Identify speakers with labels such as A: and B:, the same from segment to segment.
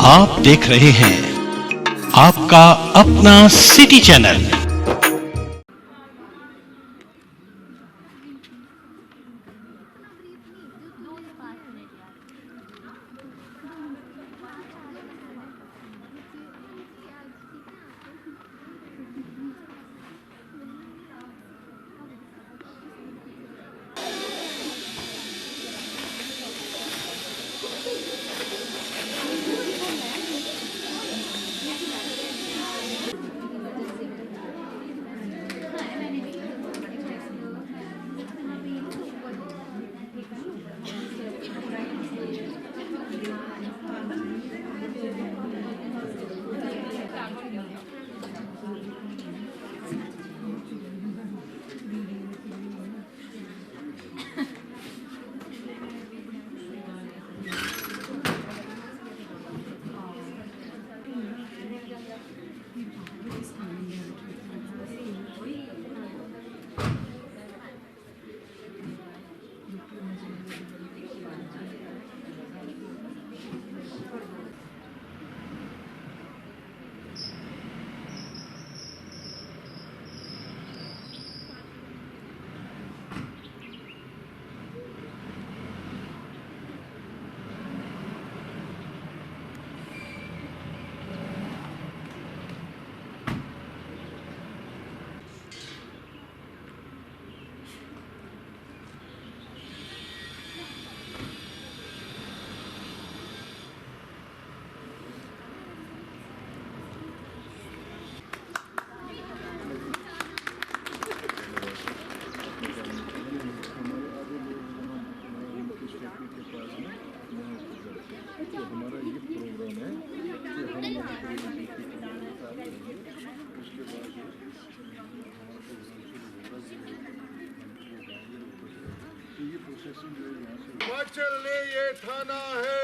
A: आप देख रहे हैं आपका अपना सिटी चैनल।
B: हमारा ये प्रोग्राम है कि हम उसके बाद ये प्रोसेसिंग जो है यहाँ से हिमाचल ने ये ठाना है,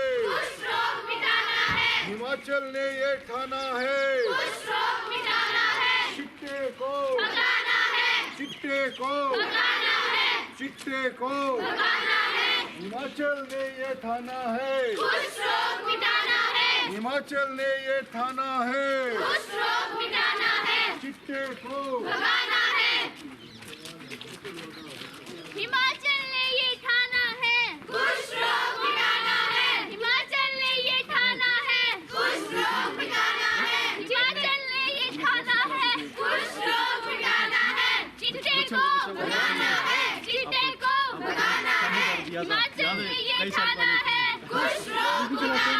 B: हिमाचल ने ये ठाना है, चिट्टे को चिट्टे को चिट्टे को हिमाचल ने ये ठाना है, हिमाचल ने ये ठाना है, चिट्टे को
C: हिमाचल ने ये ठाना है, कुछ रोग मिटाना है। हिमाचल ने ये ठाना है, कुछ रोग मिटाना है। हिमाचल ने ये ठाना है, कुछ रोग मिटाना है। चिट्टे को भगाना है, चिट्टे को भगाना है। हिमाचल ने ये ठाना है, कुछ रोग मिटाना है।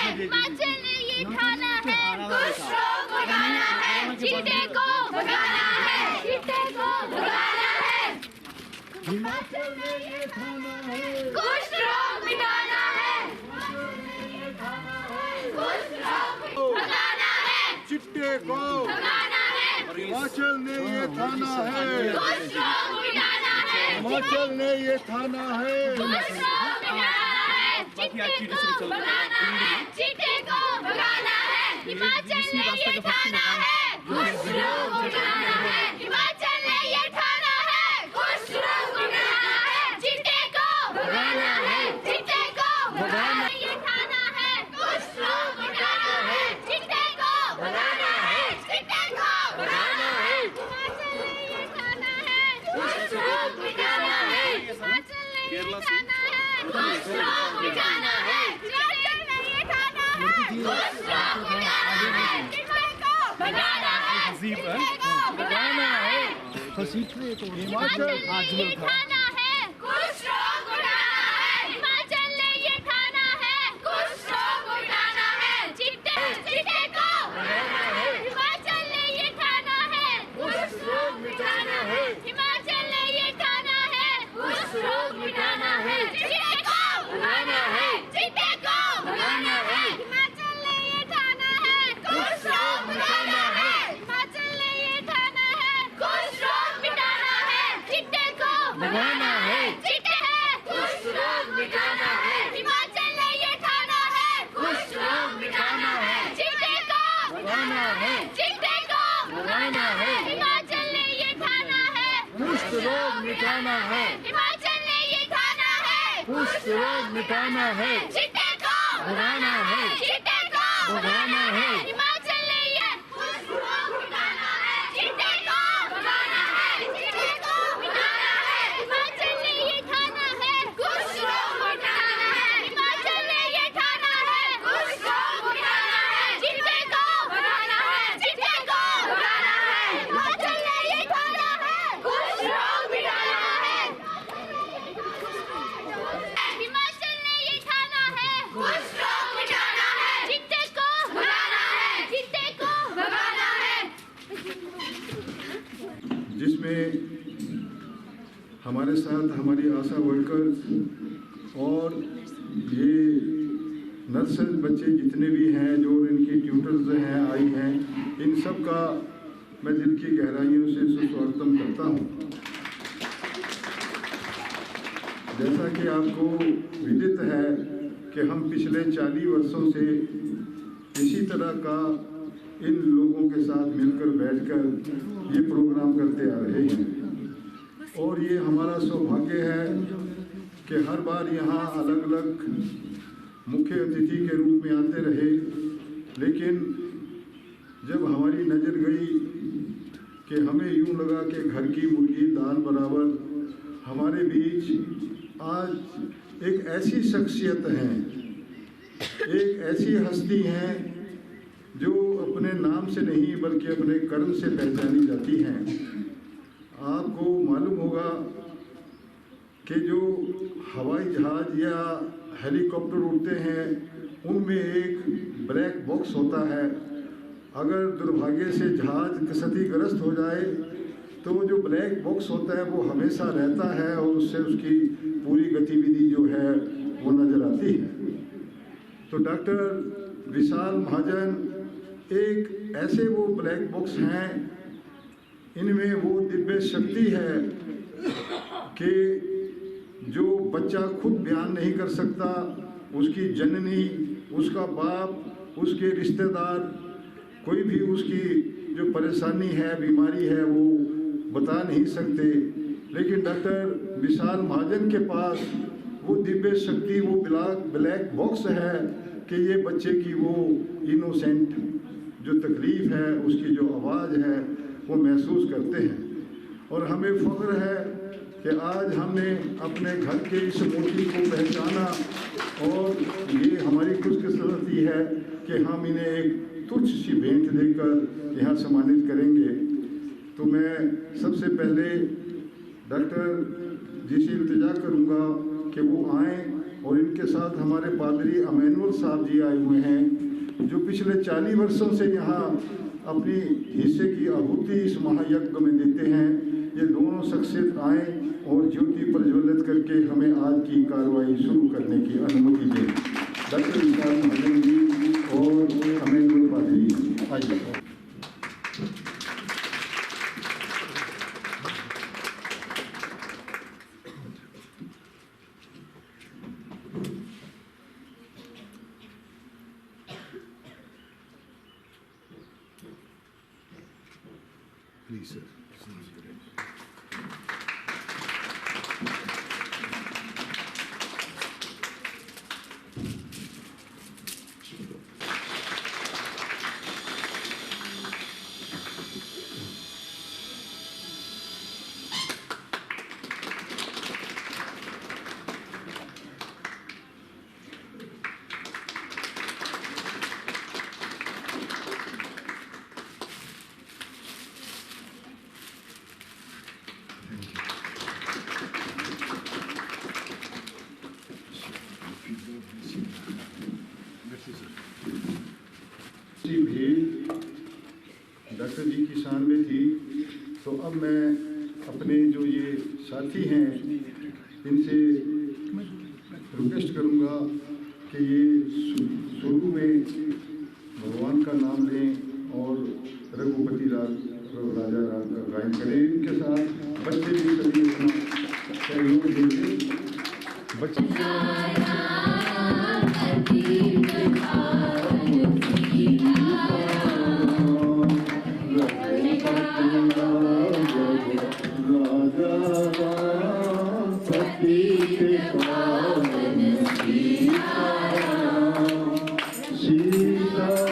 C: हिमाचल ने ये ठाना है, कुछ रोग मिटाना है। चिट्टे को भगाना है, चिट्टे को भगाना है।
B: हिमाचल ने ये ठाना है,
C: कुछ रोग मिटाना है, कुछ रोग भगाना है,
B: चिट्टे को
C: भगाना है,
B: हिमाचल ने ये ठाना है,
C: कुछ रोग मिटाना है,
B: हिमाचल ने ये ठाना है,
C: कुछ रोग मिटाना है, चिट्टे को भगाना है, चिट्टे को भगाना है। हिमाचल ने ये ठाना है, कुछ रोग मिटाना है। हिमाचल ने ये ठाना है, कुछ रोग मिटाना है, चिट्टे को भगाना है, चिट्टे को भगाना है। ये ठाना है, कुछ रोग मिटाना है, चिट्टे को भगाना है, चिट्टे को भगाना है। हिमाचल ने ये ठाना है, कुछ रोग मिटाना है। हिमाचल ने ये ठाना है, कुछ रोग मिटाना है। हिमाचल ने ये ठाना है, कुछ रोग मिटाना है, चिट्टे को भगाना है, चिट्टे को भगाना है। हिमाचल ने ये ठाना है, कुछ रोग मिटाना है। हिमाचल ने ये ठाना है, कुछ रोग मिटाना है, चिट्टे चिट्टे को भगाना है। हिमाचल ने ये ठाना है, कुछ रोग मिटाना है। हिमाचल ने ये ठाना है, कुछ रोग मिटाना है, चिट्टे को भगाना है, चिट्टे को भगाना है। हिमाचल ने ये ठाना है, कुछ रोग मिटाना है। हिमाचल ने ये ठाना है, कुछ रोग मिटाना है, चिट्टे को भगाना है, चिट्टे है, कुछ रोग मिटाना है। हिमाचल ने ये ठाना है, कुछ रोग मिटाना है, चिट्टे को भगाना है, चिट्टे को भगाना है। हिमाचल ने ये ठाना है,
B: कुष्ठ रोग मिटाना है,
C: हिमाचल ने ये ठाना है,
B: कुष्ठ रोग मिटाना है,
C: चिट्टे को
B: भगाना है,
C: चिट्टे को भगाना है हिमाचल ने ये कुछ लोग मिटाना है चिट्टे को भगाना है चिट्टे को मिटाना है हिमाचल ने ये ठाना है कुछ लोग मिटाना है हिमाचल ने ये ठाना है कुछ लोग मिटाना है चिट्टे को भगाना है चिट्टे को भगाना है हिमाचल ने ये ठाना है कुछ लोग मिटाना है हिमाचल ने ये ठाना है कुछ लोग मिटाना है चिट्टे को भगाना है चिट्टे को भगाना है
B: जिसमें हमारे साथ हमारी आशा वर्कर्स और ये नर्सेज बच्चे जितने भी हैं जो इनकी ट्यूटर्स हैं आई हैं, इन सब का मैं दिल की गहराइयों से सुस्वागतम करता हूँ। जैसा कि आपको विदित है कि हम पिछले 40 वर्षों से इसी तरह का इन लोगों के साथ मिलकर बैठकर ये प्रोग्राम करते आ रहे हैं और ये हमारा सौभाग्य है कि हर बार यहाँ अलग अलग मुख्य अतिथि के रूप में आते रहे, लेकिन जब हमारी नज़र गई कि हमें यूँ लगा कि घर की मुर्गी दाल बराबर हमारे बीच आज एक ऐसी शख्सियत हैं, एक ऐसी हस्ती हैं जो अपने नाम से नहीं बल्कि अपने कर्म से पहचानी जाती हैं। आपको मालूम होगा कि जो हवाई जहाज़ या हेलीकॉप्टर उड़ते हैं उनमें एक ब्लैक बॉक्स होता है। अगर दुर्भाग्य से जहाज़ क्षतिग्रस्त हो जाए तो जो ब्लैक बॉक्स होता है वो हमेशा रहता है और उससे उसकी पूरी गतिविधि जो है वो नज़र आती है। तो डॉक्टर विशाल महाजन एक ऐसे वो ब्लैक बॉक्स हैं, इनमें वो दिव्य शक्ति है कि जो बच्चा खुद बयान नहीं कर सकता, उसकी जननी, उसका बाप, उसके रिश्तेदार, कोई भी उसकी जो परेशानी है, बीमारी है, वो बता नहीं सकते, लेकिन डॉक्टर विशाल महाजन के पास वो दिव्य शक्ति, वो ब्लैक बॉक्स है कि ये बच्चे की वो इनोसेंट जो तकलीफ़ है, उसकी जो आवाज़ है वो महसूस करते हैं। और हमें फ़ख्र है कि आज हमने अपने घर के इस मोती को पहचाना और ये हमारी खुशकिस्मती है कि हम इन्हें एक तुच्छ सी भेंट देकर यहाँ सम्मानित करेंगे। तो मैं सबसे पहले डॉक्टर जी से इल्तिजा करूँगा कि वो आएँ और इनके साथ हमारे पादरी अमैनुअल साहब जी आए हुए हैं जो पिछले 40 वर्षों से यहाँ अपनी हिस्से की आहुति इस महायज्ञ में देते हैं। ये दोनों शख्सियत आएँ और ज्योति प्रज्वलित करके हमें आज की कार्रवाई शुरू करने की अनुमति दें। डॉक्टर विशाल महाजन जी और अमैनुअल पादरी, आइए। Please, sir. भीड़ डॉक्टर जी की शान में थी, तो अब मैं अपने जो ये साथी हैं इनसे रिक्वेस्ट करूंगा कि ये शुरू में भगवान का नाम लें और रघुपति राजा राग का गायन करें। इनके साथ बच्चे भी सभी अपना सहयोग देंगे। बच्चे सीता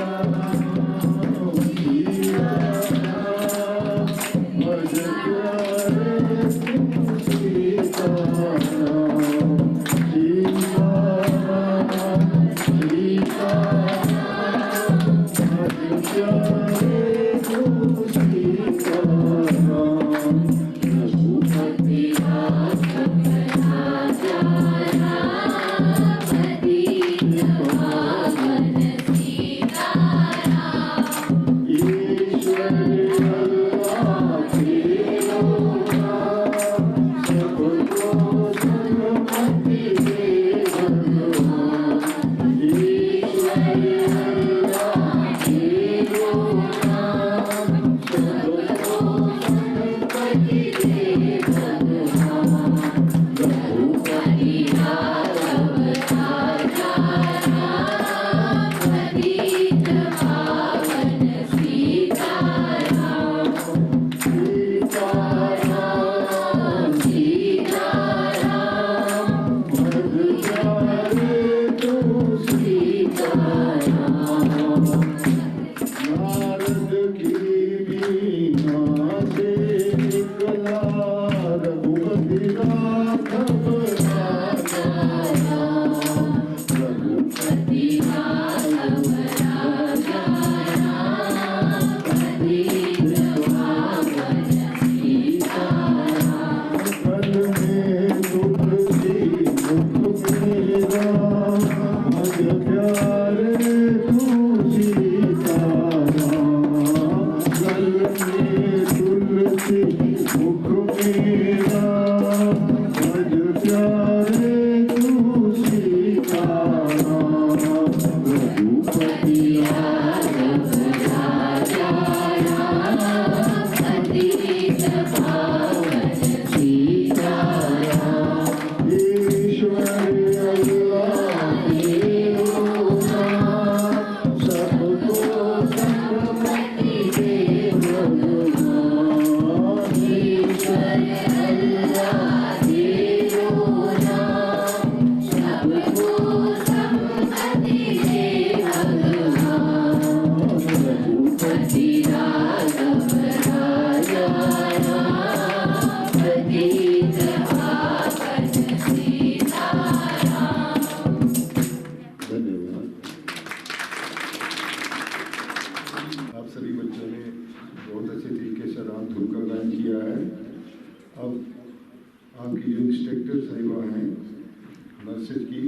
B: नर्सेज की,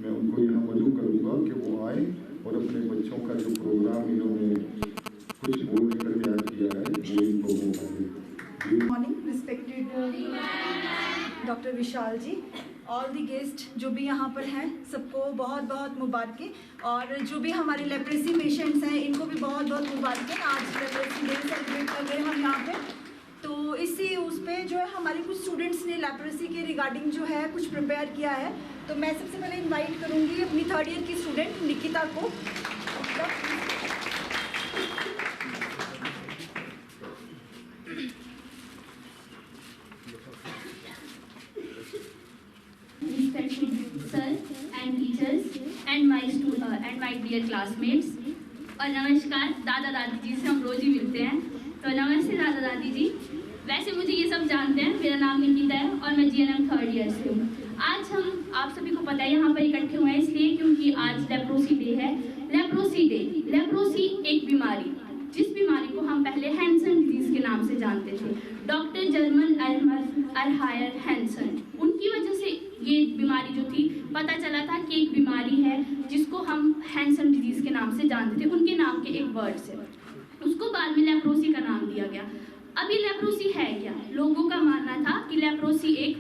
B: मैं उनको यहाँ मदऊ करूँगा कि वो आए और अपने बच्चों का जो प्रोग्राम इन्होंने कुछ बोल कर याद किया है वो इनको
D: Good morning, respected doctor Vishal ji, all the guest जो भी यहाँ पर हैं सबको बहुत बहुत मुबारकें, और जो भी हमारे लेप्रेसी पेशेंट्स हैं इनको भी बहुत बहुत मुबारकें। आज लेप्रेसी डे सेलिब्रेट कर रहे हैं हम यहाँ पे, तो इसी उस पे जो है हमारे कुछ स्टूडेंट्स ने लेप्रेसी के रिगार्डिंग जो है कुछ प्रिपेयर किया है। तो मैं सबसे पहले इनवाइट करूँगी अपनी 3rd ईयर की स्टूडेंट निकिता को।
E: Sir and teachers and my dear classmates, और नमस्कार दादा दादी जी से हम रोज ही मिलते हैं, तो नमस्ते दादा दादी जी। वैसे मुझे ये सब जानते हैं, मेरा नाम निकिता है और मैं GNM 3rd ईयर से हूँ। आज हम आप सभी को पता है यहाँ पर इकट्ठे हुए हैं इसलिए क्योंकि आज लेप्रोसी डे है। लेप्रोसी एक बीमारी, जिस बीमारी को हम पहले हैंसन डिजीज के नाम से जानते थे, डॉक्टर जर्मन अरहायर हैंसन, उनकी वजह से ये बीमारी जो थी पता चला था कि एक बीमारी है जिसको हम हैंसन डिजीज के नाम से जानते थे, उनके नाम के एक वर्ड से। उसको बाद में लेप्रोसी का नाम दिया गया। अभी लेप्रोसी है क्या? लोगों का मानना था कि लेप्रोसी एक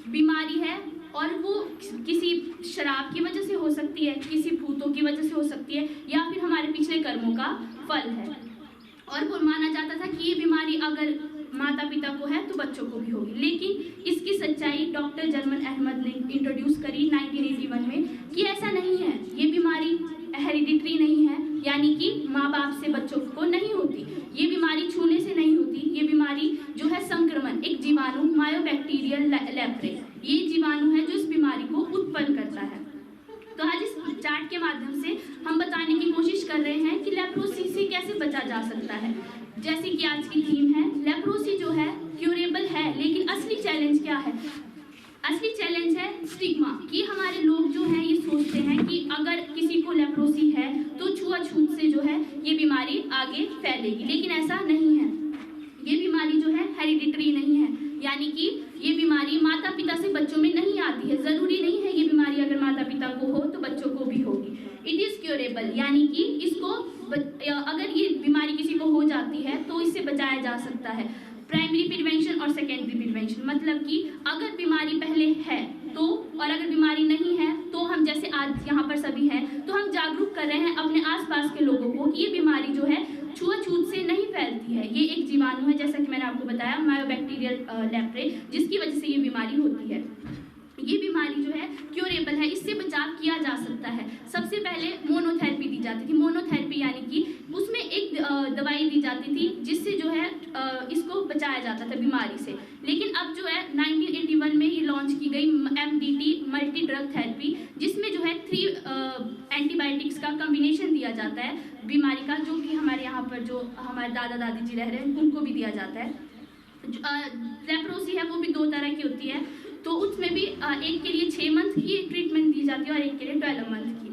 E: बीमारी है और वो किसी शराब की वजह से हो सकती है, किसी भूतों की वजह से हो सकती है, या फिर हमारे पिछले कर्मों का फल है। और वो माना जाता था कि ये बीमारी अगर माता पिता को है तो बच्चों को भी होगी। लेकिन इसकी सच्चाई डॉक्टर जर्मन अहमद ने इंट्रोड्यूस करी 1981 में कि ऐसा नहीं है, ये बीमारी हेरिडिटरी नहीं है, यानी कि माँ बाप से बच्चों को नहीं होती, ये बीमारी छूने से नहीं होती, ये बीमारी जो है संक्रमण, एक जीवाणु मायोबैक्टीरियल लेप्रे, ये जीवाणु है जो इस बीमारी को उत्पन्न करता है। तो आज इस चार्ट के माध्यम से हम बताने की कोशिश कर रहे हैं कि लेप्रोसी से कैसे बचा जा सकता है। जैसे कि आज की थीम है, लेप्रोसी जो है क्यूरेबल है, लेकिन असली चैलेंज क्या है? असली चैलेंज है स्टिग्मा, कि हमारे लोग जो हैं ये सोचते हैं कि अगर किसी को लेप्रोसी है तो छुआछूत से जो है ये बीमारी आगे फैलेगी, लेकिन ऐसा नहीं है। ये बीमारी जो है हेरिडिटरी नहीं है, यानी कि ये बीमारी माता पिता से बच्चों में नहीं आती है। जरूरी नहीं है ये बीमारी अगर माता पिता को हो तो बच्चों को भी होगी। इट इज क्यूरेबल, यानी कि इसको अगर ये बीमारी किसी को हो जाती है तो इससे बचाया जा सकता है। प्राइमरी प्रिवेंशन और सेकेंडरी प्रिवेंशन, मतलब कि अगर बीमारी पहले है तो, और अगर बीमारी नहीं है तो हम जैसे आज यहाँ पर सभी हैं तो हम जागरूक कर रहे हैं अपने आसपास के लोगों को कि ये बीमारी जो है छुआछूत से नहीं फैलती है। ये एक जीवाणु है, जैसा कि मैंने आपको बताया, मायोबैक्टीरियल लेप्रे, जिसकी वजह से ये बीमारी होती है। ये बीमारी जो है क्यूरेबल है, इससे बचाव किया जा सकता है। सबसे पहले मोनोथेरेपी दी जाती थी। मोनोथेरेपी यानी कि उसमें एक दवाई दी जाती थी जिससे जो है इसको बचाया जाता था बीमारी से। लेकिन अब जो है 1981 में ये लॉन्च की गई MDT मल्टी ड्रग थेरेपी, जिसमें जो है 3 एंटीबायोटिक्स का कॉम्बिनेशन दिया जाता है बीमारी का, जो कि हमारे यहाँ पर जो हमारे दादा दादी जी रह रहे हैं उनको भी दिया जाता है। लेप्रोसी है वो भी 2 तरह की होती है, तो उसमें भी एक के लिए 6 मंथ की ट्रीटमेंट दी जाती है और एक के लिए 12 मंथ की।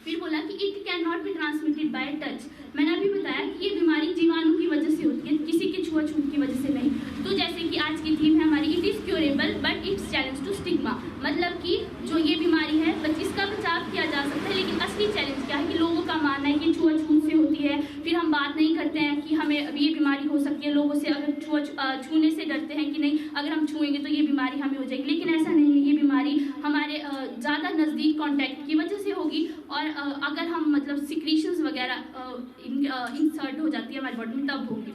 E: फिर बोला कि it can not be transmitted by touch. मैंने अभी बताया कि ये बीमारी जीवाणु की वजह से होती है, किसी के छुआछूत की वजह से नहीं। तो जैसे कि आज की थीम है हमारी, it is curable but it's challenge to stigma, मतलब कि जो ये बीमारी है इसका बचाव किया जा सकता है, लेकिन असली चैलेंज क्या है कि लोगों का मानना है कि छुआछूत से होती है। फिर हम बात नहीं करते हैं कि हमें ये बीमारी हो सकती है, लोगों से अगर छूने से डरते हैं कि नहीं अगर हम छुएंगे तो ये बीमारी हमें हो जाएगी, लेकिन ऐसा नहीं है। ये बीमारी हमारे ज़्यादा नज़दीक कॉन्टैक्ट की वजह से होगी, और अगर हम मतलब सिक्रीशंस वगैरह इंसर्ट हो जाती है हमारी बॉडी में तब होगी,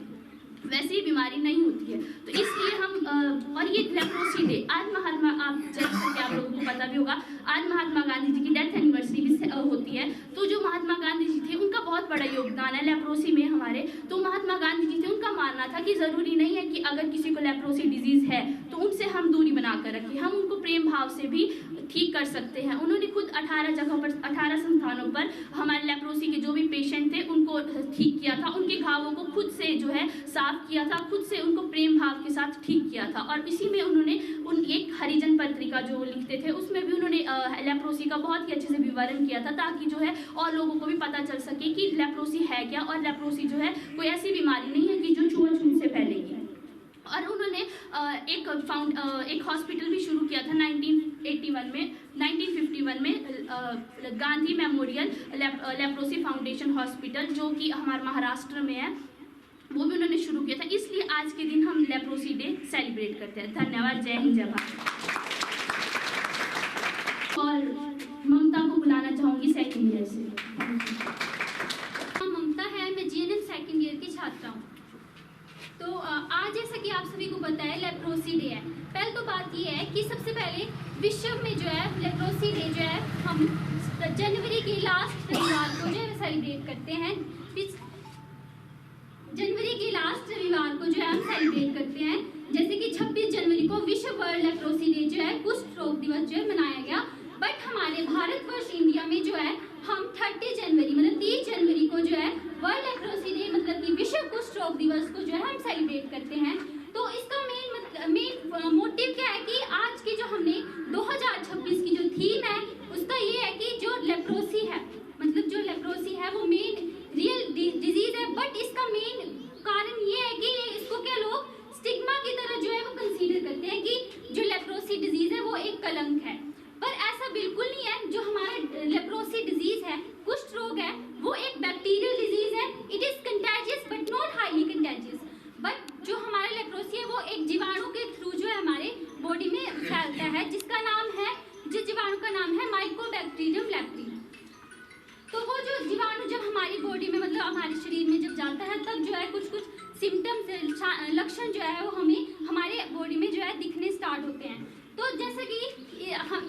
E: वैसे ही बीमारी नहीं होती है। तो इसलिए हम और ये लेप्रोसी डे आज महात्मा, आप जैसे कि आप लोगों को पता भी होगा, आज महात्मा गांधी जी की डेथ एनिवर्सरी भी होती है। तो जो महात्मा गांधी जी थे उनका बहुत बड़ा योगदान है लेप्रोसी में हमारे। तो महात्मा गांधी जी थे, उनका मानना था कि ज़रूरी नहीं है कि अगर किसी को लेप्रोसी डिजीज़ है तो उनसे हम दूरी बना कर रखें, हम उनको प्रेम भाव से भी ठीक कर सकते हैं। उन्होंने खुद 18 जगहों पर 18 संस्थानों पर हमारे लेप्रोसी के जो भी पेशेंट थे उनको ठीक किया था, उनके घावों को खुद से जो है साफ किया था, खुद से उनको प्रेम भाव के साथ ठीक किया था। और इसी में उन्होंने एक हरिजन पत्रिका जो लिखते थे उसमें भी उन्होंने लेप्रोसी का बहुत ही अच्छे से विवरण किया था, ताकि जो है और लोगों को भी पता चल सके कि लेप्रोसी है क्या, और लेप्रोसी जो है कोई ऐसी बीमारी नहीं है कि जो छुआछूत से फैलेगी। और उन्होंने एक हॉस्पिटल भी शुरू किया था 1981 में, 1951 में Gandhi memorial leprosy foundation hospital, जो कि हमारे महाराष्ट्र में है, वो भी उन्होंने शुरू किया था। इसलिए आज के दिन हम लेप्रोसी डे सेलिब्रेट करते हैं। धन्यवाद। जय हिंद, जय भारत। और ममता को बुलाना चाहूँगी सेकंड ईयर से।
F: ममता है, मैं जीएनएम सेकंड ईयर की छात्रा हूँ। तो आज जैसा कि आप सभी को पता है लेप्रोसी डे है। पहले तो बात ये है कि सबसे पहले विश्व में जो है लेप्रोसी डे जो है हम जनवरी के लास्ट रविवार को जो है सेलिब्रेट करते हैं। जनवरी के लास्ट रविवार को जो है हम सेलिब्रेट करते हैं। जैसे कि 26 जनवरी को विश्व वर्ल्ड लेप्रोसी डे जो है कुष्ठ रोग दिवस जो है मनाया गया। बट हमारे भारतवर्ष इंडिया में जो है हम 30 जनवरी मतलब 30 जनवरी को जो है वर्ल्ड लेप्रोसी डे मतलब कि विश्व कुष्ठ रोग दिवस को जो है हम सेलिब्रेट करते हैं। तो इसका मेन मोटिव क्या है कि आज की जो हमने 2026 की जो थीम है उसका ये है कि जो लेप्रोसी है मतलब जो लेप्रोसी है वो मेन रियल डिजीज है। बट इसका मेन कारण ये है कि इसको क्या लोग स्टिग्मा की तरह जो है वो कंसीडर करते हैं कि जो लेप्रोसी डिजीज है वो एक कलंक है। पर ऐसा बिल्कुल नहीं है। जो हमारा लेप्रोसी डिजीज है, कुष्ठ रोग है, वो एक बैक्टीरियल डिजीज है। It is contagious but not highly contagious. But जो हमारा लेप्रोसी है वो एक जीवाणु के थ्रू जो है हमारे बॉडी में फैलता है, जिस जीवाणु का नाम है माइकोबैक्टीरियम लेप्री। तो वो जो जीवाणु जब हमारी बॉडी में मतलब हमारे शरीर में जब जाता है तब जो है कुछ सिम्टम्स लक्षण जो है वो हमें हमारे बॉडी में जो है दिखने स्टार्ट होते हैं। तो जैसे कि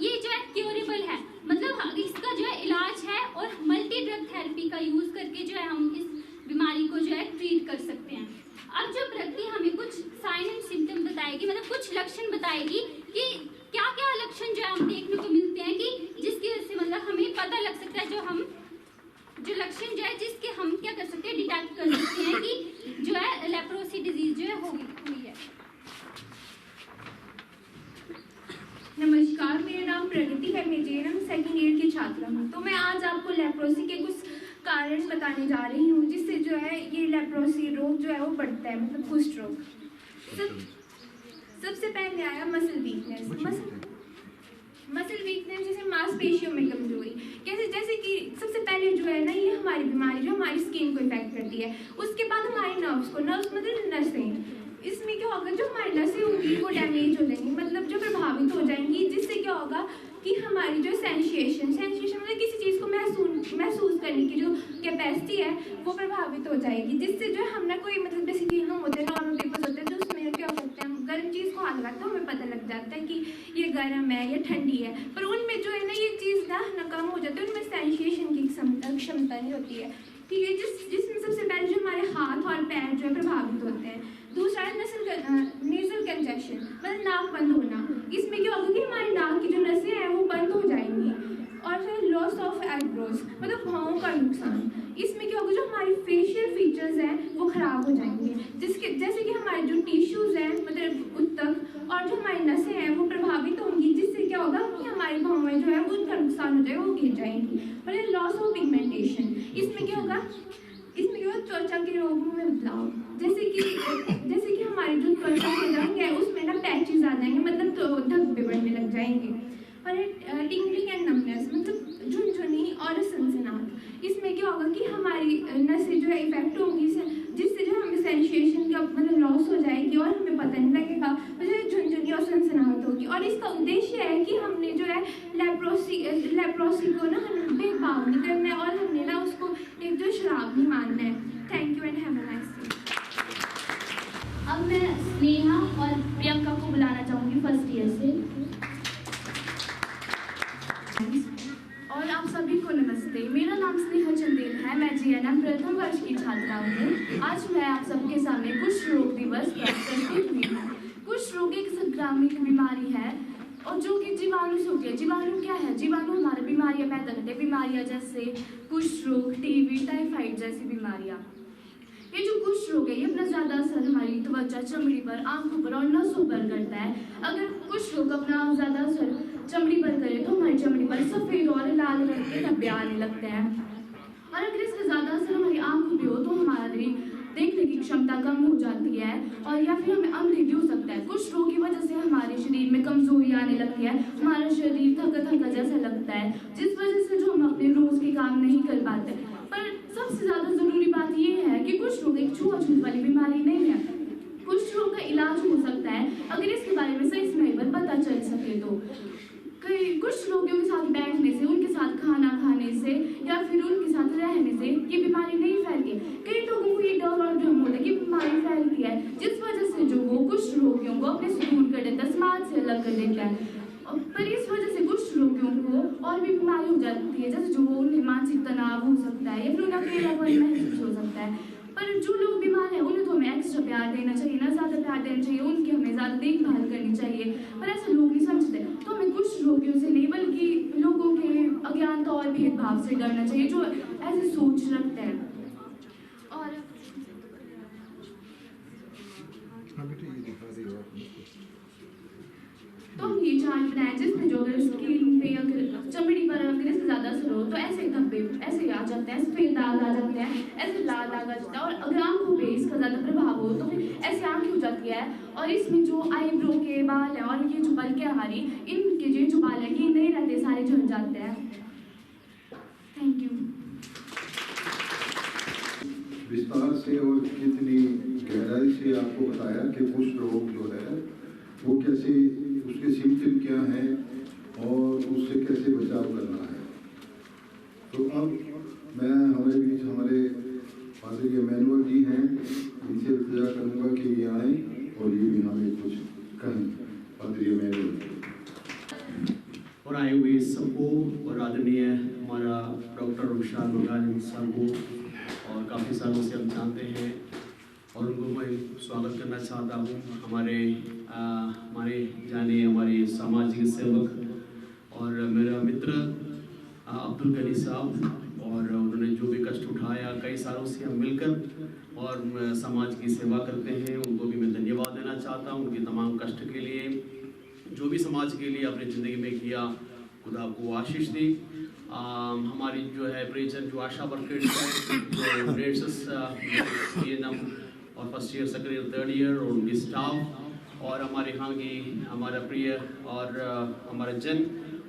F: ये जो है क्योरेबल है, मतलब इसका जो है इलाज है और मल्टी ड्रग थेरेपी का यूज़ करके जो है हम इस बीमारी को जो है ट्रीट कर सकते हैं। अब जो प्रगति हमें कुछ साइन एंड सिम्टम बताएगी, मतलब कुछ लक्षण बताएगी कि क्या क्या लक्षण जो है हम देखने को मिलते हैं कि जिसकी वजह से मतलब हमें पता लग सकता है जो लक्षण जो है जिसके हम क्या कर सकते हैं डिटेक्ट कर सकते हैं कि जो है लेप्रोसी डिजीज जो है हुई है।
G: नमस्कार, मेरा नाम प्रगति है, मैं जीएनएम सेकंड ईयर की छात्रा हूँ। तो मैं आज आपको लेप्रोसी के कुछ कारण बताने जा रही हूँ जिससे जो है ये लेप्रोसी रोग जो है वो बढ़ता है, मतलब कुष्ठ रोग। सबसे पहले आया मसल वीकनेस। मसल वीकनेस जैसे मांसपेशियों में कमजोरी, जैसे कि सबसे पहले जो है ना ये हमारी बीमारी जो हमारी स्किन को इफेक्ट करती है। उसके बाद हमारे नर्व्स मतलब नसें, इसमें क्या होगा जो हमारी नसें होंगी वो डैमेज हो जाएंगी, मतलब जो प्रभावित हो जाएंगी, जिससे क्या होगा कि हमारी जो सेंसेशन मतलब किसी चीज़ को महसूस करने की जो कैपेसिटी है वो प्रभावित हो जाएगी, जिससे जो हम ना कोई मतलब जैसे कि हम होते हैं नॉर्मल पीपल्स होते हैं तो उसमें क्या करते हैं हम गर्म चीज़ को हाथ लगाते हैं, हमें पता लग जाता है कि ये गर्म है या ठंडी है। पर उनमें जो है ना ये चीज़ ना कम हो जाती है, उनमें सेंसेशन की क्षमता नहीं होती है, ठीक है, जिसमें सबसे पहले जो हमारे हाथ और पैर जो है प्रभावित होते हैं। दूसरा है नेजल कंजेशन, मतलब नाक बंद होना। इसमें क्या होगा कि हमारी नाक की जो नसें हैं वो बंद हो जाएंगी। और फिर लॉस ऑफ आईब्रोज, मतलब भौहों का नुकसान। इसमें क्या होगा जो हमारी फेशियल फीचर्स हैं वो खराब हो जाएंगे, जैसे कि हमारे जो टिश्यूज हैं मतलब उत्तक और जो हमारी नसें हैं वो प्रभावित होंगी, जिससे क्या होगा कि हमारी भौहें जो है वो उनका नुकसान हो जाएगा, वो गिर जाएंगी। और लॉस ऑफ पिगमेंटेशन, इसमें क्या होगा त्वचा के रोगों में बदलाव, जैसे कि हमारी जो त्वचा के रंग है उसमें ना पैचेस आ जाएंगे, मतलब तो धब्बे बढ़ने लग जाएंगे। और टिंगलिंग एंड नमनेस, मतलब झुनझुनी और सनसनाहट। इसमें क्या होगा कि हमारी नसें जो है इफेक्ट होंगी, जिससे जो हमें सेंसेशन का मतलब लॉस हो जाएगी और हमें पता नहीं लगेगा, मुझे झुनझुनी और सनसनाहट होगी। और इसका उद्देश्य है कि हमने जो है लेप्रोसी को ना भेदभाव नहीं करना है और हमने ना उसको एक जो शराब नहीं मानना है। Thank you and have a nice day.
E: अब मैं स्नेहा और प्रियंका को बुलाना चाहूँगी फर्स्ट ईयर से।
G: और आप सभी को नमस्ते, मेरा नाम स्नेहा चंदेल है, मैं जीएनएम प्रथम वर्ष की छात्रा हूँ। आज मैं आप सबके सामने कुष्ठ रोग दिवस पर प्रस्तुत हुई हूँ। कुष्ठ रोग एक संक्रामक बीमारी है और जो कि जीवाणु से होती है। जीवाणु क्या है? जीवाणु हमारे बीमारियाँ पैदा करते हैं, बीमारियाँ जैसे कुष्ठ रोग, टीबी, टाइफाइड जैसी बीमारियाँ। ये जो कुष्ठ रोग है ये अपना ज़्यादा असर हमारी त्वचा, चमड़ी पर, आंखों पर और नसों पर करता है। अगर कुष्ठ रोग अपना ज़्यादा असर चमड़ी पर करे तो हमारी चमड़ी पर सफ़ेद और लाल रंग के धब्बे आने लगते हैं। और अगर इसका ज़्यादा असर हमारी आंखों पर हो तो हमारी देखने की क्षमता कम हो जाती है और या फिर हमें अंधे भी हो सकता है। कुष्ठ रोग की वजह से हमारे शरीर में कमजोरी आने लगती है, हमारा शरीर थका थका जैसा
E: है, जिस वजह से जो हम अपने रोज के काम नहीं कर पाते। पर सबसे ज्यादा जरूरी बात ये है कि कुछ लोग एक छुआछूत वाली बीमारी नहीं है, कुछ रोग का इलाज हो सकता है अगर इसके बारे में सही समय पर पता चल सके तो। कुछ लोगों के साथ बैठने से, उनके साथ खाना खाने से या फिर उनके साथ रहने से ये बीमारी नहीं फैलती। कई लोगों को ये डर और भ्रम होता है कि बीमारी फैलती है, जिस वजह से जो वो कुछ रोगियों को अपने से दूर कर देता है, समाज से अलग कर देता है। पर इस वजह से कुछ रोगियों को और भी बीमारी हो जाती है, जैसे जो उन्हें मानसिक तनाव हो सकता है या फिर उन्हें अकेलापन महसूस हो सकता है। पर जो लोग बीमार हैं उन्हें तो हमें एक्स्ट्रा प्यार देना चाहिए, ना ज़्यादा प्यार देना चाहिए, उनकी हमें ज़्यादा देखभाल करनी चाहिए। पर ऐसा लोग नहीं समझते, तो हमें कुछ रोगियों से नहीं बल्कि लोगों के अज्ञानता और भेदभाव से डरना चाहिए जो ऐसी सोच रखते हैं। और तो हम ये चार्ट बनाए जिसमें जो अगर स्किन पे अगर चमड़ी पर अगर इससे ज़्यादा असर हो तो ऐसे धब्बे ऐसे आ जाते हैं, सफेद दाग आ जाते हैं, ऐसे लाल दाग आ जाता है। और अगर आंखों पे इसका ज़्यादा प्रभाव हो तो फिर ऐसे आंखें हो जाती है। और इसमें जो आईब्रो के बाल हैं और ये जो बल्कि हमारी इनके जो बाल हैं ये नहीं रहते, सारे झड़ जाते हैं। Thank you.
B: विस्तार से और कितनी गहराई से आपको बताया कि कुछ रोग जो है वो कैसे, उसके सिम्टम क्या हैं और उससे कैसे बचाव करना है। तो अब मैं हमारे बीच हमारे फादर एमैनुअल जी हैं, इनसे इंतजार करूँगा कि ये आए और ये भी हमें कुछ कहें। फादर एमैनुअल
H: और आए हुए सबको और आदरणीय हमारा डॉक्टर विशाल मंगानी सर को और काफ़ी सालों से हम जानते हैं और उनको मैं स्वागत करना चाहता हूँ। हमारे जाने हमारे सामाजिक सेवक और मेरा मित्र अब्दुल गनी साहब, और उन्होंने जो भी कष्ट उठाया कई सालों से हम मिलकर और समाज की सेवा करते हैं, उनको भी मैं धन्यवाद देना चाहता हूँ उनके तमाम कष्ट के लिए, जो भी समाज के लिए अपनी ज़िंदगी में किया, खुदा को आशीष दे। हमारी जो है प्रेजेंट जो आशा वर्कर्स हैं, जो नर्सेस PNM और first year, second year, third year और उनकी स्टाफ, और हमारे यहाँ की हमारा प्रिय और हमारा जन,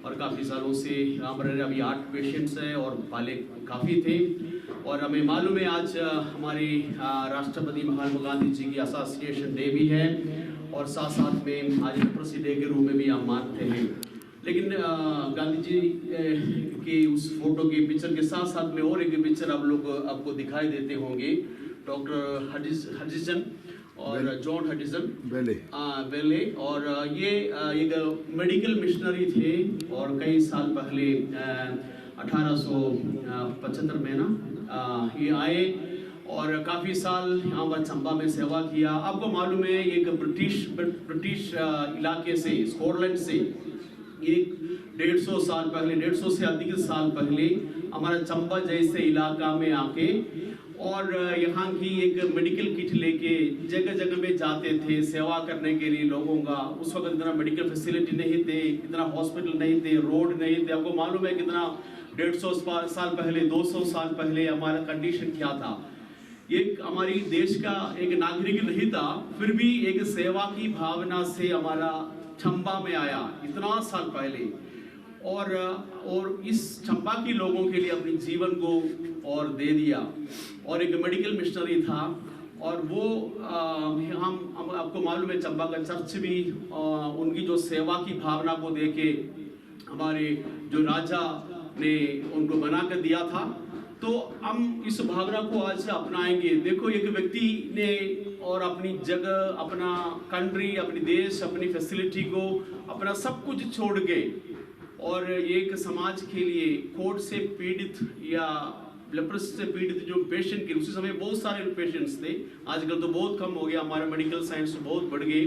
H: और काफ़ी सालों से यहाँ पर अभी 8 पेशेंट्स हैं और पहले काफ़ी थे। और हमें मालूम है आज हमारे राष्ट्रपति महात्मा गांधी जी की एसोसिएशन डे भी है और साथ साथ में आज लिटरेसी डे के रूप में भी हम मानते हैं। लेकिन गांधी जी के उस फोटो के पिक्चर के साथ साथ में और एक पिक्चर आप लोग आपको दिखाई देते होंगे, डॉक्टर हडिसन और जॉन हडिसन बेले, और ये एक मेडिकल मिशनरी थे और कई साल पहले 1875 में ना ये आए और काफ़ी साल यहाँ पर चंबा में सेवा किया। आपको मालूम है एक ब्रिटिश इलाके से, स्कॉटलैंड से, एक 150 साल पहले, 150 से अधिक साल पहले हमारा चंबा जैसे इलाका में आके और यहाँ की एक मेडिकल किट लेके जगह जगह में जाते थे सेवा करने के लिए लोगों का। उस वक्त इतना मेडिकल फैसिलिटी नहीं थे, इतना हॉस्पिटल नहीं थे, रोड नहीं थे। आपको मालूम है कितना 150 साल पहले, 200 साल पहले हमारा कंडीशन क्या था। एक हमारी देश का एक नागरिक नहीं था, फिर भी एक सेवा की भावना से हमारा चंबा में आया इतना साल पहले और इस चंबा के लोगों के लिए अपने जीवन को और दे दिया। और एक मेडिकल मिशनरी था और वो हम आपको मालूम है चंबा का चर्च भी उनकी जो सेवा की भावना को देके हमारे जो राजा ने उनको बना कर दिया था। तो हम इस भावना को आज से अपनाएंगे। देखो एक व्यक्ति ने और अपनी जगह, अपना कंट्री, अपनी देश, अपनी फैसिलिटी को, अपना सब कुछ छोड़ के और एक समाज के लिए कोर्ट से पीड़ित या लेप्रोसी से पीड़ित जो पेशेंट के, उसी समय बहुत सारे पेशेंट्स थे, आजकल तो बहुत कम हो गया, हमारा मेडिकल साइंस बहुत बढ़ गई,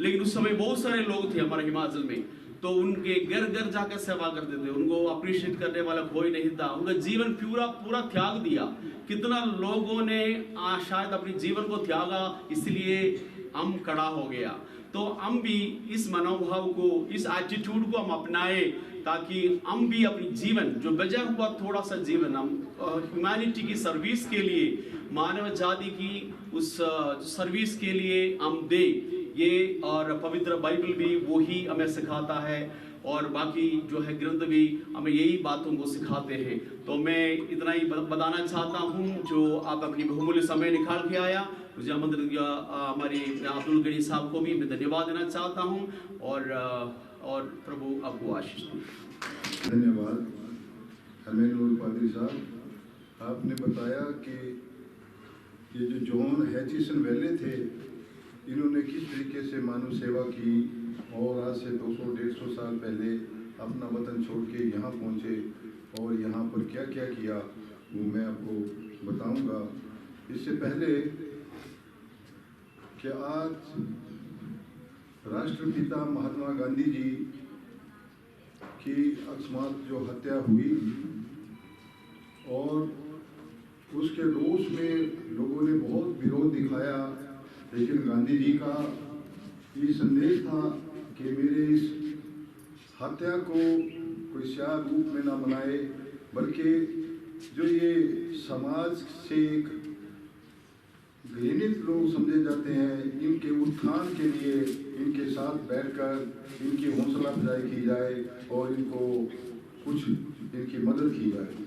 H: लेकिन उस समय बहुत सारे लोग थे हमारे हिमाचल में। तो उनके घर घर जाकर सेवा करते थे, उनको अप्रिशिएट करने वाला कोई नहीं था, उनका जीवन पूरा त्याग दिया। कितना लोगों ने शायद अपने जीवन को त्यागा, इसलिए हम खड़ा हो गया। तो हम भी इस मनोभाव को, इस एटीट्यूड को हम अपनाए ताकि हम भी अपनी जीवन जो बचा हुआ थोड़ा सा जीवन हम ह्यूमैनिटी की सर्विस के लिए, मानव जाति की उस सर्विस के लिए हम दे। ये और पवित्र बाइबल भी वही हमें सिखाता है और बाकी जो है ग्रंथ भी हमें यही बातों को सिखाते हैं। तो मैं इतना ही बताना चाहता हूँ, जो आप अपनी बहुमूल्य समय निकाल के आया, मुझे आमंत्रित किया, हमारे अब्दुल गनी साहब को भी मैं धन्यवाद देना चाहता हूँ और प्रभु आपको आशीष दे।
B: धन्यवाद हमेनूर पादरी साहब, आपने बताया कि ये जो जॉन हैचिसन वेले थे, इन्होंने किस तरीके से मानव सेवा की और आज से 200-150 साल पहले अपना वतन छोड़ के यहाँ पहुँचे और यहाँ पर क्या क्या किया वो मैं आपको बताऊंगा। इससे पहले कि आज राष्ट्रपिता महात्मा गांधी जी की अकस्मात जो हत्या हुई और उसके रोष में लोगों ने बहुत विरोध दिखाया, लेकिन गांधी जी का ये संदेश था कि मेरे इस हत्या को कोई स्याह रूप में ना मनाए, बल्कि जो ये समाज से एक घृणित लोग समझे जाते हैं, इनके उत्थान के लिए इनके साथ बैठकर इनकी हौसला अफजाई की जाए और इनको कुछ इनकी मदद की जाए।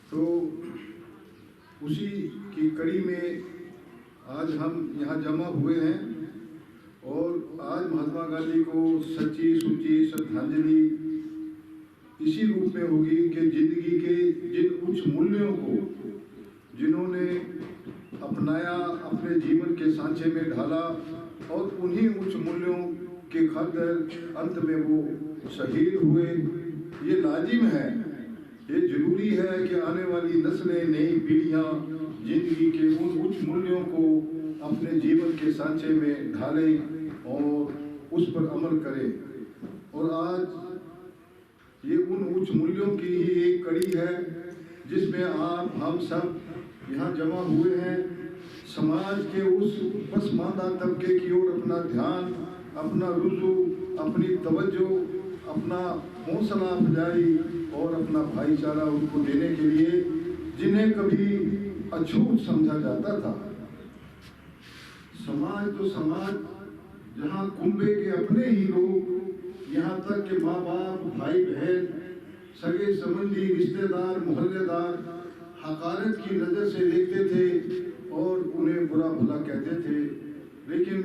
B: तो उसी की कड़ी में आज हम यहाँ जमा हुए हैं और आज महात्मा गांधी को सच्ची सुच्ची श्रद्धांजलि इसी रूप में होगी कि जिंदगी के जिन उच्च मूल्यों को जिन्होंने अपनाया, अपने जीवन के सांचे में ढाला और उन्हीं उच्च मूल्यों के खातिर अंत में वो शहीद हुए। ये लाजिम है, ये जरूरी है कि आने वाली नस्लें, नई पीढ़ियां जिंदगी के उन उच्च मूल्यों को अपने जीवन के सांचे में ढालें और उस पर अमल करें। और आज ये उन उच्च मूल्यों की ही एक कड़ी है जिसमें आप हम सब यहाँ जमा हुए हैं। समाज के उस पसमानदा तबके की ओर अपना ध्यान, अपना रुजू, अपनी तवज्जो, अपना हौसला अफजाई और अपना भाईचारा उनको देने के लिए जिन्हें कभी अछूत समझा जाता था। समाज तो समाज जहाँ कुंबे के अपने ही लोग, यहाँ तक कि माँ बाप, भाई बहन, सगे संबंधी, रिश्तेदार, मोहल्लेदार हकारत की नज़र से देखते थे और उन्हें बुरा भला कहते थे। लेकिन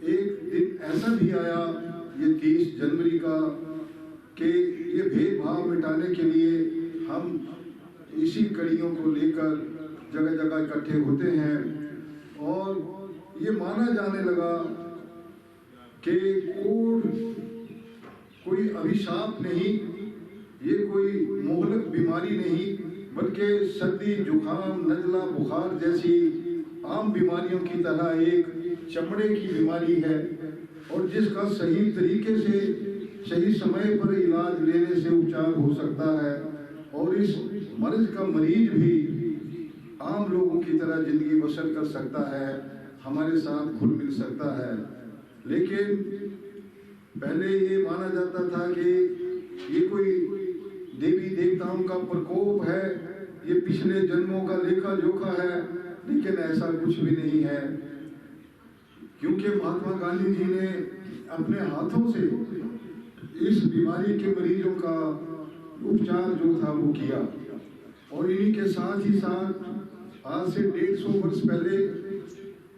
B: एक दिन ऐसा भी आया, ये 30 जनवरी का, कि ये भेदभाव मिटाने के लिए हम इसी कड़ियों को लेकर जगह जगह इकट्ठे होते हैं और ये माना जाने लगा कि कोढ़ कोई अभिशाप नहीं, ये कोई मोहलक बीमारी नहीं, बल्कि सर्दी, जुकाम, नज़ला, बुखार जैसी आम बीमारियों की तरह एक चमड़े की बीमारी है और जिसका सही तरीके से सही समय पर इलाज लेने से उपचार हो सकता है और इस मर्ज का मरीज भी आम लोगों की तरह जिंदगी बसर कर सकता है, हमारे साथ घुल मिल सकता है। लेकिन पहले ये माना जाता था कि ये कोई देवी देवताओं का प्रकोप है, ये पिछले जन्मों का लेखा जोखा है, लेकिन ऐसा कुछ भी नहीं है, क्योंकि महात्मा गांधी जी ने अपने हाथों से इस बीमारी के मरीजों का उपचार जो था वो किया। और इन्हीं के साथ ही साथ आज से 150 वर्ष पहले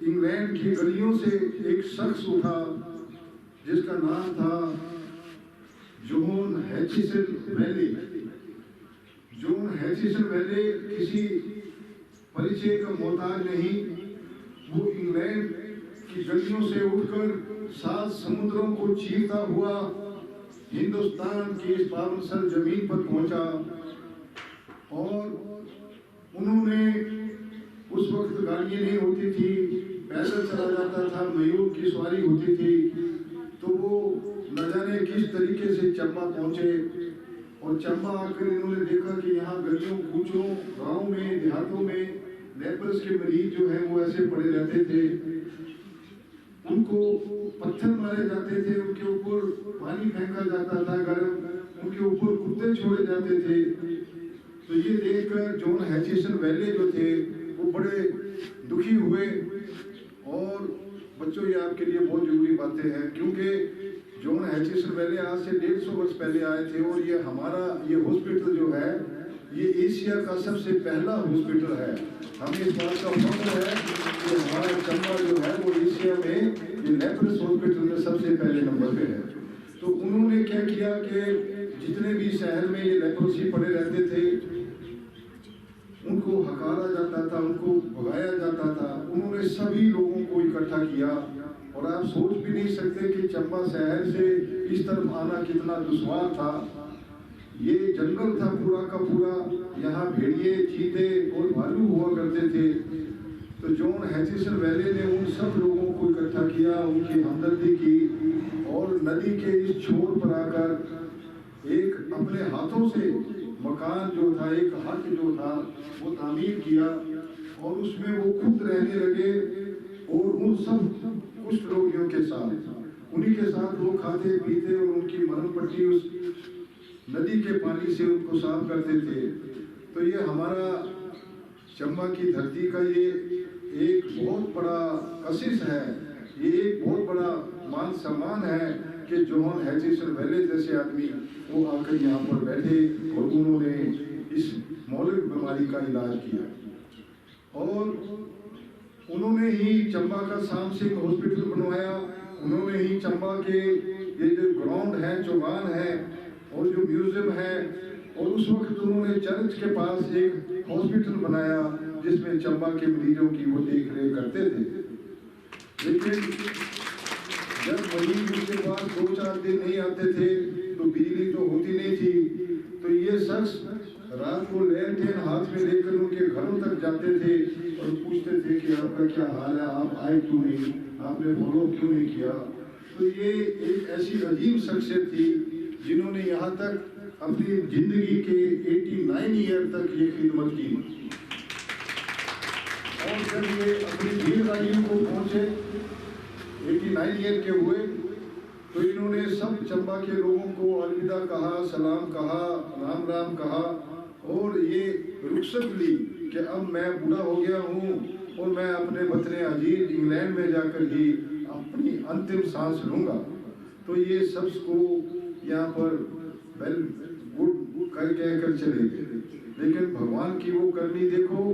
B: इंग्लैंड की गलियों से एक शख्स उठा जिसका नाम था जॉन हैचिसन वेले। जॉन हैचिसन वेले किसी परिचय का मोहताज नहीं, वो इंग्लैंड की गलियों से उठकर 7 समुद्रों को चीरता हुआ हिंदुस्तान की इस पावन सर जमीन पर पहुंचा और उन्होंने, उस वक्त गाड़ियां नहीं होती थी, पैदल चला जाता था, मयूर की सवारी होती थी, तो वो न जाने किस तरीके से चंबा पहुंचे और चंबा आकर इन्होंने देखा कि यहाँ गलियों कूचों गाँव में देहातों में लेपर्स के मरीज जो है वो ऐसे पड़े रहते थे, उनको पत्थर मारे जाते थे, उनके ऊपर पानी फेंका जाता था गर्म, उनके ऊपर कुत्ते छोड़े जाते थे। तो ये देखकर जॉन हैचिसन वेले जो थे वो बड़े दुखी हुए। और बच्चों, ये आपके लिए बहुत जरूरी बातें हैं, क्योंकि जॉन हैचिसन वैले आज से 150 वर्ष पहले आए थे और ये हमारा ये हॉस्पिटल जो है ये एशिया का सबसे पहला हॉस्पिटल है। हमें इस बात का फख्र है कि हमारा चंबा जो है वो एशिया में ये लेप्रोस हॉस्पिटल में सबसे पहले नंबर पे है। तो उन्होंने क्या किया कि जितने भी शहर में ये लेप्रोसी पड़े रहते थे उनको हकारा जाता था, उनको भगाया जाता था। उन्होंने सभी लोगों को इकट्ठा किया और आप सोच भी नहीं सकते कि चंबा शहर से इस तरफ आना कितना दुश्वार था। ये जंगल था पूरा का पूरा, यहाँ भेड़िए, चीते और भालू हुआ करते थे। तो जॉन हैचिसन वैले ने उन सब लोगों को इकट्ठा किया, उनकी हमदर्दी की और नदी के इस छोर पर आकर एक अपने हाथों से मकान जो था, एक हट जो था वो तामीर किया और उसमें वो खुद रहने लगे और उन सब कुष्ठ रोगियों के साथ उन्हीं के साथ वो खाते पीते और उनकी मरहम पट्टी उस नदी के पानी से उनको साफ करते थे। तो ये हमारा चंबा की धरती का ये एक बहुत बड़ा कशिश है, ये एक बहुत बड़ा मान सम्मान है कि जॉन हैचिसन वैले जैसे आदमी वो आकर यहाँ पर बैठे और उन्होंने इस मौलिक बीमारी का इलाज किया और उन्होंने ही चंबा का सामसिक हॉस्पिटल बनवाया। उन्होंने ही चंबा के ये जो ग्राउंड है, चौगान है और जो म्यूजियम है और उस वक्त उन्होंने चर्च के पास एक हॉस्पिटल बनाया जिसमें चंबा के मरीजों की वो देख रेख करते थे। लेकिन जब मरीज उसके पास 2-4 दिन नहीं आते थे तो बिजली तो होती नहीं थी, तो ये शख्स रात को लैंटर्न हाथ में लेकर उनके घरों तक जाते थे और पूछते थे कि आपका क्या हाल है, आप आए क्यों नहीं, आपने फॉलो क्यों नहीं किया। तो ये एक ऐसी अजीब शख्सियत थी जिन्होंने यहाँ तक अपनी जिंदगी के 89 ईयर तक ये खिदमत की और जब ये अपनी दीर्घ आयु को पहुँचे 89 ईयर के हुए तो इन्होंने सब चंबा के लोगों को अलविदा कहा, सलाम कहा, राम राम कहा और ये रुखसत ली कि अब मैं बूढ़ा हो गया हूँ और मैं अपने वतन अजीज इंग्लैंड में जाकर ही अपनी अंतिम सांस लूँगा। तो ये शख्स को यहाँ पर वेल गुड कर कहकर चले गए। लेकिन भगवान की वो करनी देखो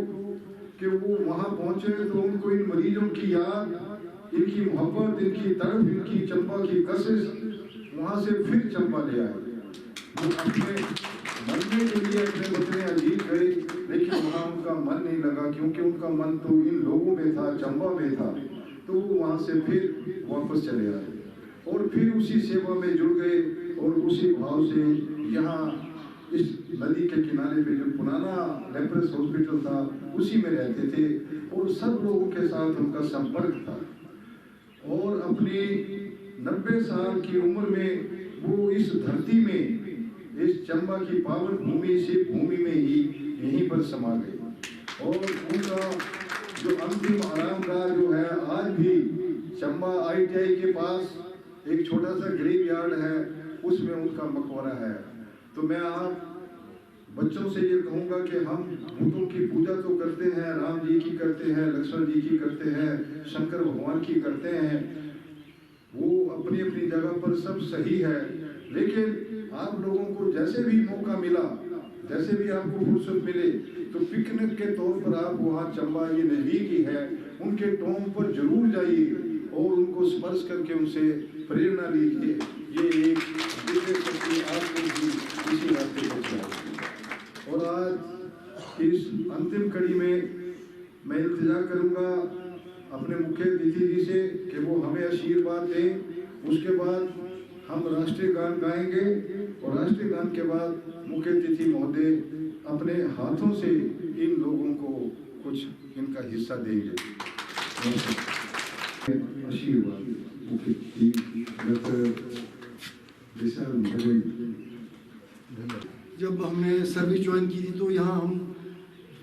B: कि वो वहाँ पहुँचे तो उनको इन मरीजों की याद, इनकी मोहब्बत, इनकी तरफ, इनकी चंबा की कशिश वहाँ से फिर चंबा ले आए। वो अपने मरने के लिए अपने वतन अजीज गए लेकिन वहाँ उनका मन नहीं लगा क्योंकि उनका मन तो इन लोगों में था, चंबा में था। तो वो वहाँ से फिर वापस चले आए और फिर उसी सेवा में जुड़ गए और उसी भाव से यहाँ इस नदी के किनारे पे जो पुराना लेप्रोस हॉस्पिटल था उसी में रहते थे और सब लोगों के साथ उनका संपर्क था और अपनी 90 साल की उम्र में वो इस धरती में, इस चंबा की पावन भूमि से भूमि में ही यहीं पर समा गए और उनका जो अंतिम आरामगाह जो है आज भी चंबा ITI के पास एक छोटा सा ग्रेव यार्ड है, उसमें उनका मकबरा है। तो मैं आप बच्चों से ये कहूँगा कि हम भूतों की पूजा तो करते हैं, राम जी की करते हैं, लक्ष्मण जी की करते हैं, शंकर भगवान की करते हैं, वो अपनी अपनी जगह पर सब सही है। लेकिन आप लोगों को जैसे भी मौका मिला, जैसे भी आपको फुर्सत मिले तो पिकनिक के तौर पर आप वहाँ चंबा, ये नज़दीक ही है, उनके टॉम पर जरूर जाइए और उनको स्पर्श करके उनसे प्रेरणा लीजिए। ये एक आपको भी इसी रास्ते पर चलाए। और आज इस अंतिम कड़ी में मैं इंतजार करूंगा अपने मुख्य अतिथि जी से कि वो हमें आशीर्वाद दें। उसके बाद हम राष्ट्रीय गान गाएंगे और राष्ट्रीय गान के बाद मुख्य अतिथि महोदय अपने हाथों से इन लोगों को कुछ इनका हिस्सा देंगे। आशीर्वाद मुख्य अतिथि डॉक्टर विशाल भगत।
I: जब हमने सर्विस ज्वाइन की थी तो यहाँ हम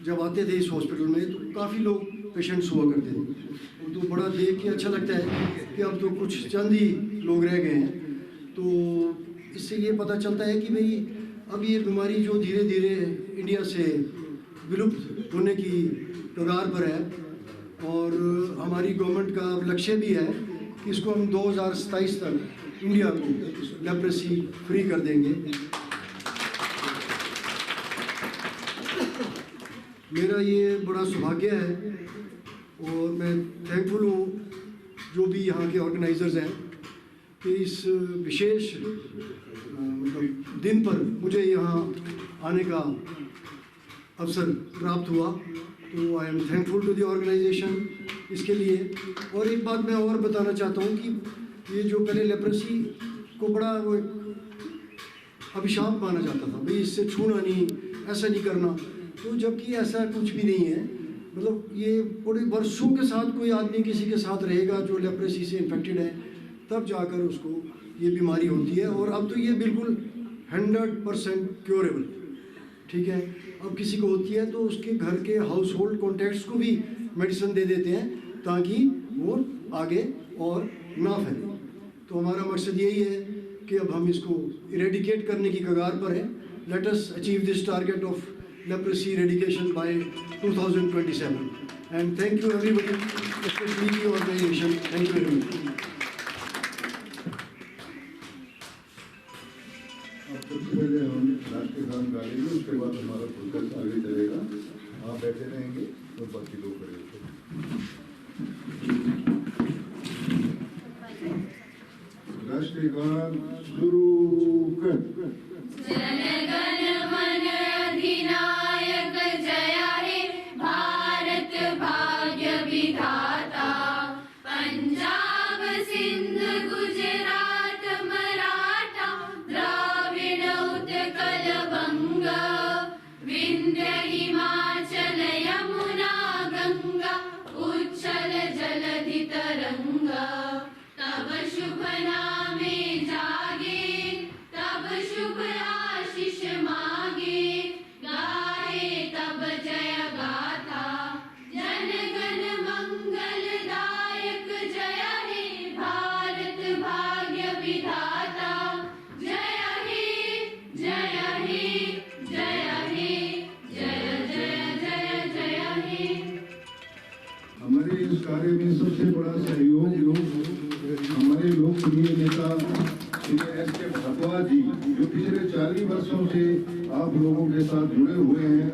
I: जब आते थे इस हॉस्पिटल में तो काफ़ी लोग पेशेंट्स हुआ करते थे। तो बड़ा देख के अच्छा लगता है कि अब तो कुछ चंद ही लोग रह गए हैं। तो इससे ये पता चलता है कि भाई अब ये बीमारी जो धीरे धीरे इंडिया से विलुप्त होने की कगार पर है और हमारी गवर्नमेंट का लक्ष्य भी है कि इसको हम 2027 तक इंडिया को लेप्रेसी फ्री कर देंगे। मेरा ये बड़ा सौभाग्य है और मैं थैंकफुल हूँ जो भी यहाँ के ऑर्गेनाइजर्स हैं कि इस विशेष मतलब दिन पर मुझे यहाँ आने का अवसर प्राप्त हुआ। तो I am thankful to the organisation इसके लिए। और एक बात मैं और बताना चाहता हूँ कि ये जो पहले लेप्रेसी को बड़ा वो अभिशाप माना जाता था, भाई इससे छूना नहीं, ऐसा नहीं करना, तो जबकि ऐसा कुछ भी नहीं है। मतलब ये बड़े वर्षों के साथ कोई आदमी किसी के साथ रहेगा जो लेप्रेसी से इन्फेक्टेड है, तब जाकर उसको ये बीमारी होती है। और अब तो ये बिल्कुल 100% क्योरेबल, ठीक है। अब किसी को होती है तो उसके घर के हाउस होल्ड कॉन्टैक्ट्स को भी मेडिसिन दे देते हैं ताकि वो आगे और ना फैले। तो हमारा मकसद यही है कि अब हम इसको इरेडिकेट करने की कगार पर हैं। Let us achieve this target of leprosy eradication by 2027 and thank you everybody, especially the organization. Thank you very much.
B: अब सबसे पहले हम राष्ट्रीय गान गाएंगे, उसके बाद हमारा प्रोसेस आगे चलेगा। आप बैठे रहेंगे और बाकी लोग खड़े होंगे। राष्ट्रीय गान शुरू कर।
C: अधिनायक जय हे भारत भाग्य विधाता, पंजाब सिंध गुजरात मराठा द्राविड़ उत्कल बंग, विंध्य हिमाचल यमुना गंगा उच्छल जलधि तरंग, तब शुभ नामे जागे, तब शुभ आशीष मागे, गाहे तब जय गाथा, जन गण मंगलदायक जय हे भारत भाग्य विधाता, जय हे जय हे जय हे जय जय जय जय हे।
B: हमारे इस कार्य में सबसे बड़ा सहयोग हमारे लोकप्रिय नेता श्री S.K. भारद्वाज जी, जो पिछले 40 वर्षों से आप लोगों के साथ जुड़े हुए हैं।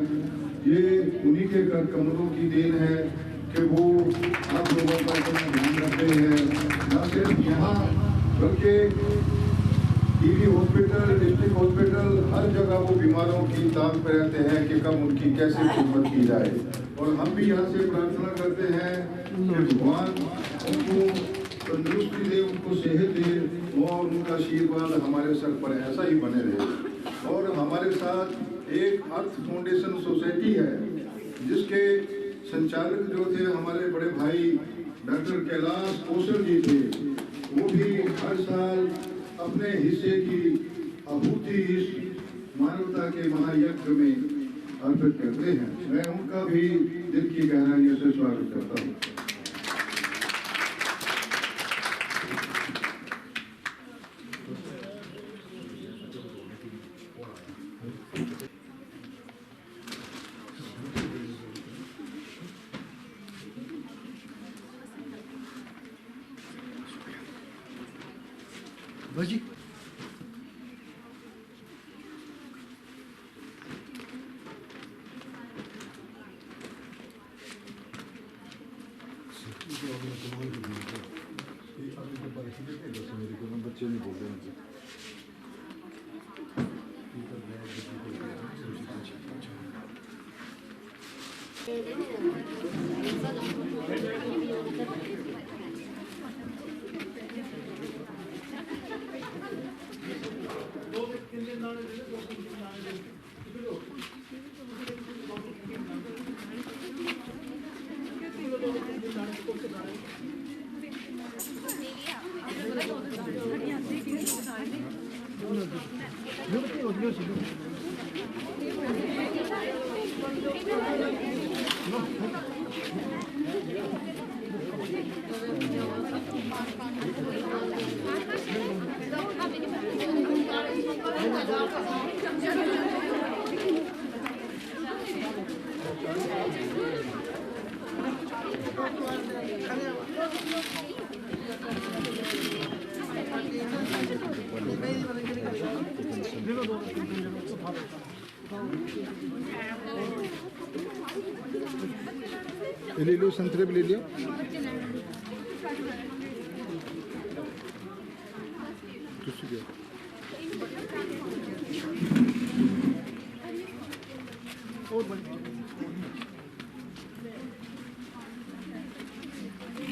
B: ये उन्हीं के कर कमलों की देन है कि वो आप लोगों का इतना ध्यान रखते हैं, न सिर्फ यहाँ बल्कि टीबी हॉस्पिटल, डिस्ट्रिक्ट हॉस्पिटल, हर जगह वो बीमारों की ताक पर रहते हैं कि कब उनकी कैसे खिदमत की जाए। और हम भी यहाँ से प्रार्थना करते हैं कि भगवान उनको तंदुरुस्ती दे, उनको सेहत दे और उनका आशीर्वाद हमारे सर पर ऐसा ही बने रहे। और हमारे साथ एक अर्थ फाउंडेशन सोसाइटी है जिसके संचालक जो थे हमारे बड़े भाई डॉक्टर कैलाश कौशल जी थे। वो भी हर साल अपने हिस्से की आहुति इस मानवता के महायज्ञ में अर्पित करते हैं। मैं उनका भी दिल की गहराइयों से स्वागत करता हूँ।
I: जी
B: बच्चे नहीं बोल रहे हैं। ये ले लो, संतरे भी ले लियो।